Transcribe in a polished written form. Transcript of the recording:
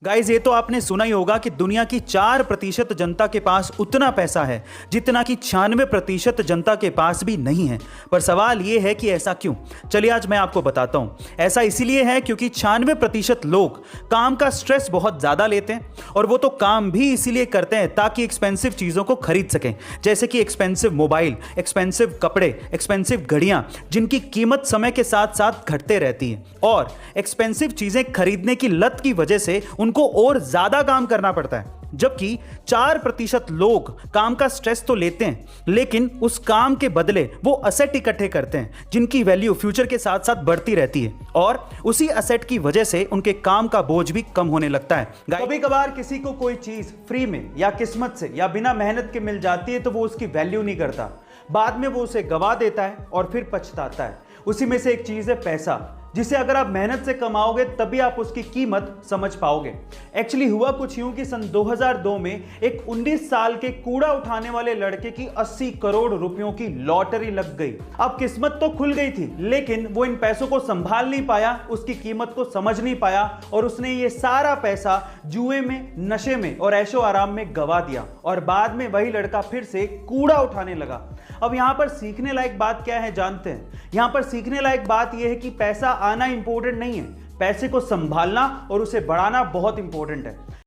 Guys, ये तो आपने सुना ही होगा कि दुनिया की 4% जनता के पास उतना पैसा है जितना कि 96% जनता के पास भी नहीं है। पर सवाल ये है कि ऐसा क्यों? चलिए आज मैं आपको बताता हूँ। ऐसा इसीलिए है क्योंकि 96% लोग काम का स्ट्रेस बहुत ज़्यादा लेते हैं, और वो तो काम भी इसीलिए करते हैं ताकि एक्सपेंसिव चीज़ों को खरीद सकें, जैसे कि एक्सपेंसिव मोबाइल, एक्सपेंसिव कपड़े, एक्सपेंसिव घड़ियाँ जिनकी कीमत समय के साथ साथ घटते रहती है। और एक्सपेंसिव चीज़ें खरीदने की लत की वजह से उनको और ज्यादा काम करना पड़ता है। जबकि 4% लोग काम का स्ट्रेस तो लेते हैं, लेकिन उस काम के बदले वो असेट इकट्ठे करते हैं जिनकी वैल्यू फ्यूचर के साथ साथ बढ़ती रहती है, और उसी असेट की वजह से उनके काम का बोझ भी कम होने लगता है। कभी कभार किसी को कोई चीज फ्री में या किस्मत से या बिना मेहनत के मिल जाती है तो वो उसकी वैल्यू नहीं करता, बाद में वो उसे गवा देता है और फिर पछताता है। उसी में से एक चीज है पैसा, जिसे अगर आप मेहनत से कमाओगे तभी आप उसकी कीमत समझ पाओगे। एक्चुअली हुआ कुछ यूं कि सन 2002 में एक 19 साल के कूड़ा उठाने वाले लड़के की 80 करोड़ रुपयों की लॉटरी लग गई। अब किस्मत तो खुल गई थी, लेकिन वो इन पैसों को संभाल नहीं पाया, उसकी कीमत को समझ नहीं पाया, और उसने ये सारा पैसा जुए में, नशे में और ऐशो आराम में गवा दिया। और बाद में वही लड़का फिर से कूड़ा उठाने लगा। अब यहां पर सीखने लायक बात क्या है जानते हैं? यहां पर सीखने लायक बात यह है कि पैसा आना इंपॉर्टेंट नहीं है, पैसे को संभालना और उसे बढ़ाना बहुत इंपॉर्टेंट है।